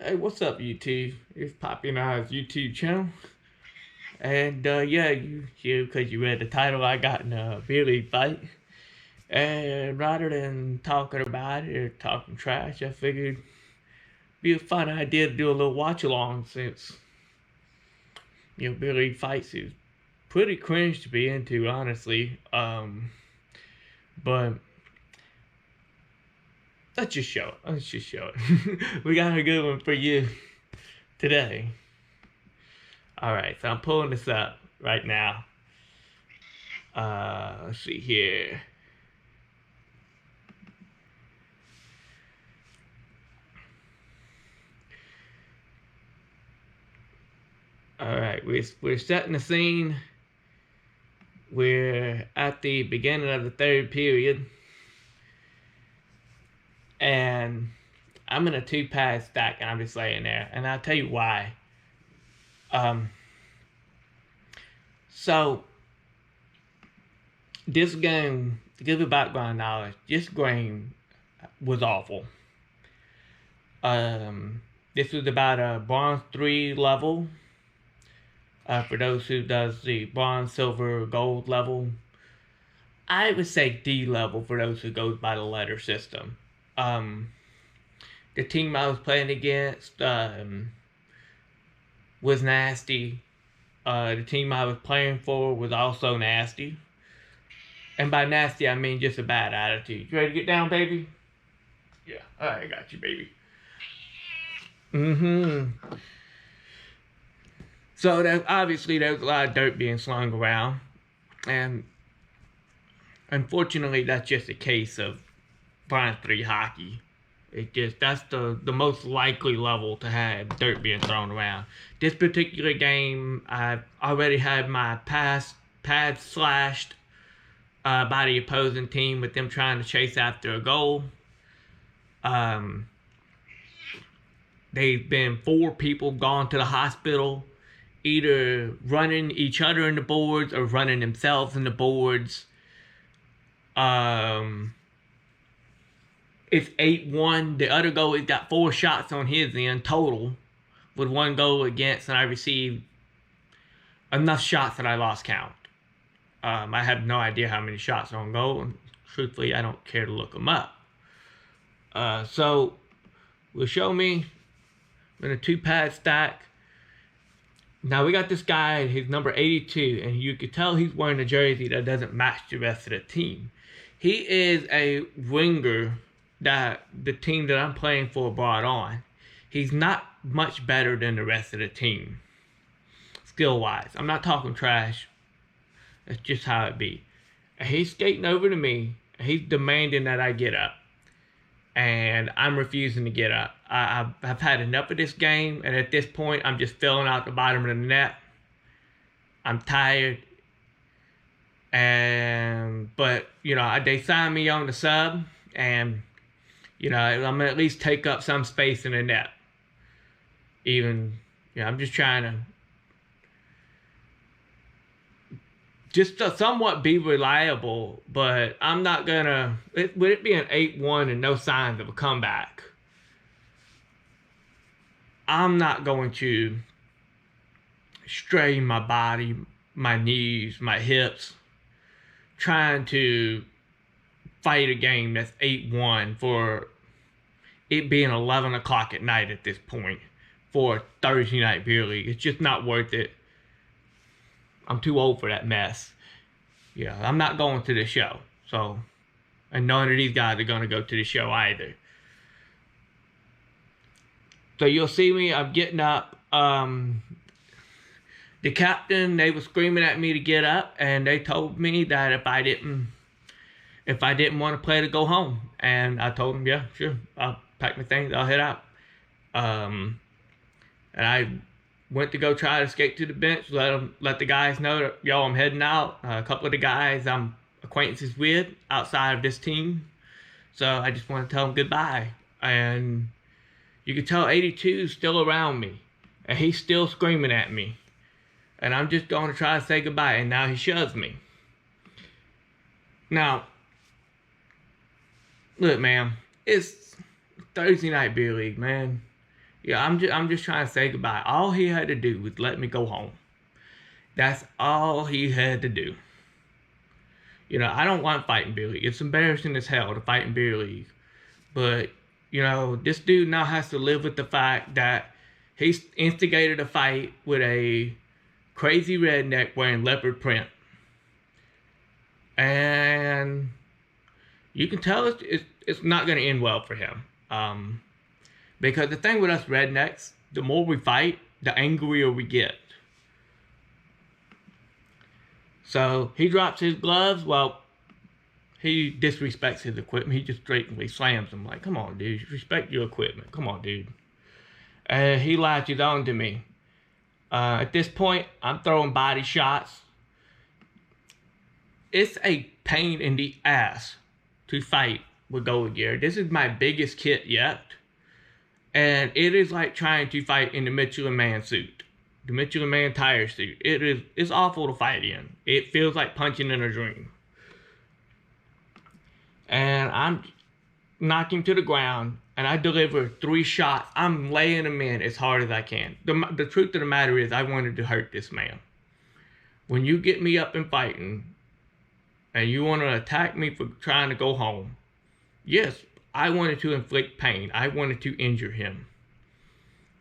Hey, what's up, YouTube? It's Poppy and I's YouTube channel. And, yeah, because you read the title, I got in a beer league fight. And rather than talking about it or talking trash, I figured it'd be a fun idea to do a little watch along since, beer league fights is pretty cringe to be into, honestly. But let's just show it. Let's just show it. We got a good one for you today. Alright, so I'm pulling this up right now. Let's see here. Alright, we're setting the scene. We're at the beginning of the third period. And I'm in a 2-pad stack and I'm just laying there. And I'll tell you why. So this game, to give you background knowledge, this game was awful. This was about a bronze 3 level. For those who does the bronze, silver, gold level. I would say D level for those who goes by the letter system. The team I was playing against was nasty. The team I was playing for was also nasty. And by nasty, I mean just a bad attitude. You ready to get down, baby? Yeah, I got you, baby. So obviously there's a lot of dirt being slung around. And unfortunately, that's just a case of Bronze 3 hockey. That's the most likely level to have dirt being thrown around. This particular game, I've already had my pads slashed by the opposing team with them trying to chase after a goal. They've been 4 people gone to the hospital, either running each other in the boards or running themselves in the boards. It's 8-1. The other goalie's got 4 shots on his end total, with 1 goal against, and I received enough shots that I lost count. I have no idea how many shots are on goal, and truthfully, I don't care to look them up. So, will show me in a 2-pad stack. Now we got this guy, he's number 82, and you could tell he's wearing a jersey that doesn't match the rest of the team. He is a winger that the team that I'm playing for brought on. He's not much better than the rest of the team, skill-wise. I'm not talking trash. That's just how it be. And he's skating over to me. He's demanding that I get up. And I'm refusing to get up. I've had enough of this game, and at this point, I'm just filling out the bottom of the net. I'm tired. But they signed me on the sub, and I'm gonna at least take up some space in the net. I'm just trying to somewhat be reliable, but I'm not gonna. With it being 8-1 and no signs of a comeback, I'm not going to strain my body, my knees, my hips, trying to fight a game that's 8-1 for it being 11 o'clock at night at this point for a Thursday night beer league. It's just not worth it. I'm too old for that mess. I'm not going to the show. And none of these guys are going to go to the show either. So you'll see me, I'm getting up. The captain, they were screaming at me to get up, and they told me that if I didn't want to play, to go home. And I told them, yeah, sure, I'll pack my things, I'll head out. And I went to go try to skate to the bench, let the guys know that, I'm heading out. A couple of the guys I'm acquaintances with outside of this team. So I just want to tell them goodbye. And you can tell 82 is still around me. And he's still screaming at me. And I'm just going to try to say goodbye. And now he shoves me. Now, look, man, it's Thursday night beer league, man. Yeah, I'm just trying to say goodbye. All he had to do was let me go home. That's all he had to do. I don't want fighting beer league. It's embarrassing as hell to fight in beer league. But, this dude now has to live with the fact that he's instigated a fight with a crazy redneck wearing leopard print. And you can tell it's not going to end well for him. Because the thing with us rednecks, the more we fight, the angrier we get. So he drops his gloves. Well, he disrespects his equipment. He just straightly slams them. Like, come on, dude. Respect your equipment. Come on, dude. And he latches on to me. At this point, I'm throwing body shots. It's a pain in the ass to fight with Gold Gear. This is my biggest kit yet. And it is like trying to fight in the Michelin Man suit. The Michelin Man tire suit. It's awful to fight in. It feels like punching in a dream. And I'm knocking him to the ground, and I deliver 3 shots. I'm laying him in as hard as I can. The truth of the matter is, I wanted to hurt this man. When you get me up and fighting, and you want to attack me for trying to go home, yes, I wanted to inflict pain. I wanted to injure him.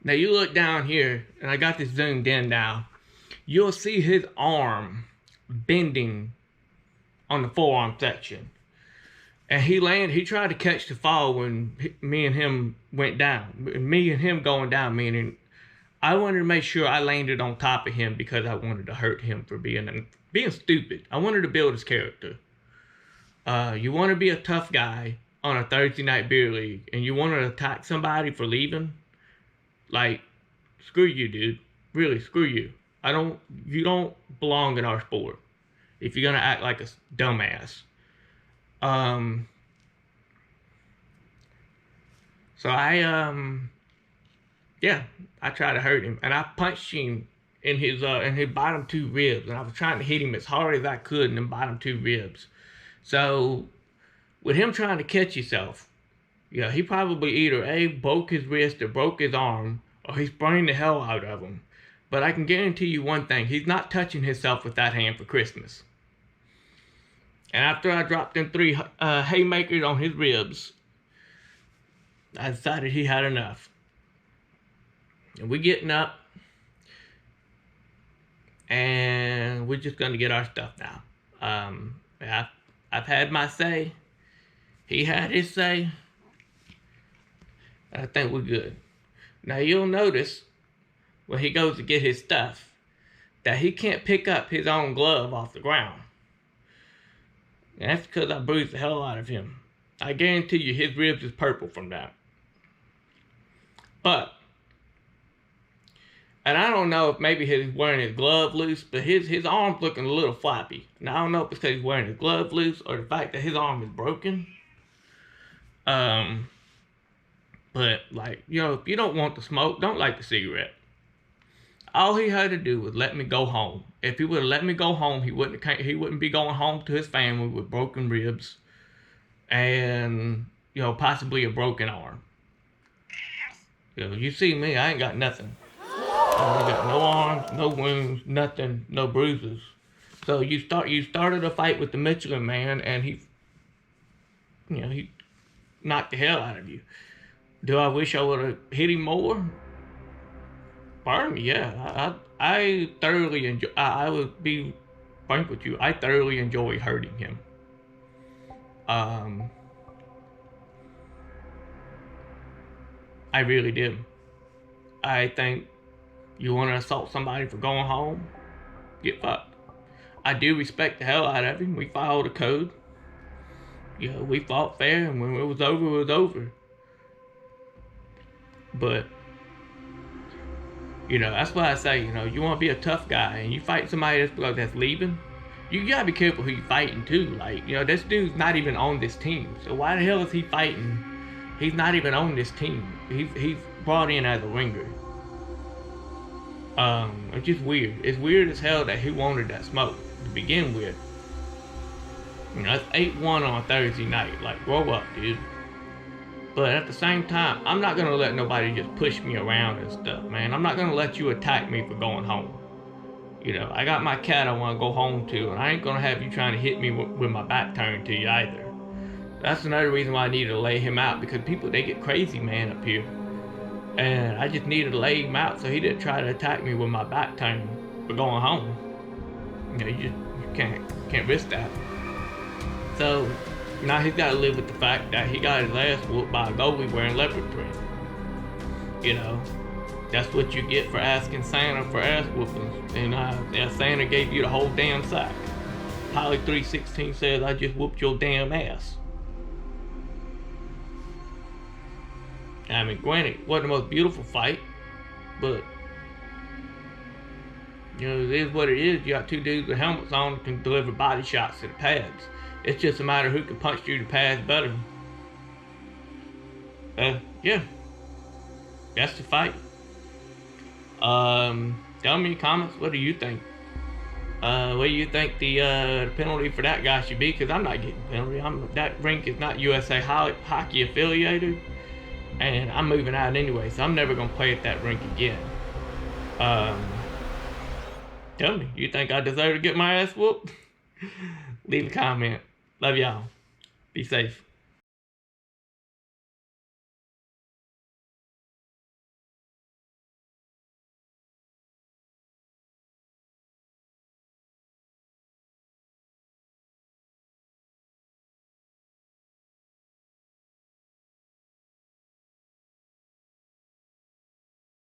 Now you look down here, and I got this zoomed in now. You'll see his arm bending on the forearm section. And he tried to catch the fall when me and him went down. Me and him going down, meaning I wanted to make sure I landed on top of him because I wanted to hurt him for being stupid. I wanted to build his character. You want to be a tough guy on a Thursday night beer league, and you want to attack somebody for leaving? Like, screw you, dude. Really, screw you. You don't belong in our sport if you're gonna act like a dumbass. So I tried to hurt him, and I punched him in his bottom 2 ribs, and I was trying to hit him as hard as I could in the bottom 2 ribs. So with him trying to catch himself, he probably either A, broke his wrist or broke his arm, or he sprained the hell out of him. But I can guarantee you one thing, he's not touching himself with that hand for Christmas. And after I dropped them 3 haymakers on his ribs, I decided he had enough. And we're getting up, and we're just going to get our stuff now. I've had my say. He had his say. I think we're good. Now you'll notice when he goes to get his stuff that he can't pick up his own glove off the ground. And that's because I bruised the hell out of him. I guarantee you his ribs is purple from that. And I don't know if maybe he's wearing his glove loose, but his arm's looking a little floppy. And I don't know if it's because he's wearing his glove loose or the fact that his arm is broken. But, if you don't want the smoke, don't light the cigarette. All he had to do was let me go home. If he would have let me go home, he wouldn't be going home to his family with broken ribs and, possibly a broken arm. You see me, I ain't got nothing. I ain't got no arms, no wounds, nothing, no bruises. So you started a fight with the Michelin Man, and he knocked the hell out of you. Do I wish I would have hit him more? Pardon me, yeah. I thoroughly enjoy. I would be frank with you. I thoroughly enjoy hurting him. I really do. I think you want to assault somebody for going home, get fucked. I do respect the hell out of him. We followed the code. We fought fair, and when it was over, it was over. But, that's why I say, you want to be a tough guy, and you fight somebody that's leaving, you gotta be careful who you fighting too. This dude's not even on this team. So why the hell is he fighting? He's not even on this team. He's brought in as a ringer. It's just weird. It's weird as hell that he wanted that smoke to begin with. That's 8-1 on a Thursday night. Grow up, dude. But at the same time, I'm not gonna let nobody just push me around and stuff, man. I'm not gonna let you attack me for going home. You know, I got my cat I want to go home to, and I ain't gonna have you trying to hit me with my back turned to you either. That's another reason why I needed to lay him out, because people, they get crazy, man, up here. And I just needed to lay him out so he didn't try to attack me with my back turned for going home. You know, you can't risk that. So now he's got to live with the fact that he got his ass whooped by a goalie wearing leopard print. You know, that's what you get for asking Santa for ass whoopings. And Santa gave you the whole damn sack. Holly 316 says, I just whooped your damn ass. I mean, granted, it wasn't the most beautiful fight, but you know, it is what it is. You got two dudes with helmets on that can deliver body shots to the pads. It's just a matter of who can punch through the pads better. Yeah. That's the fight. Tell me in the comments, what do you think? What do you think the penalty for that guy should be? Because I'm not getting a penalty. That rink is not USA Hockey affiliated. And I'm moving out anyway, so I'm never going to play at that rink again. Tell me, you think I deserve to get my ass whooped? Leave a comment. Love y'all. Be safe.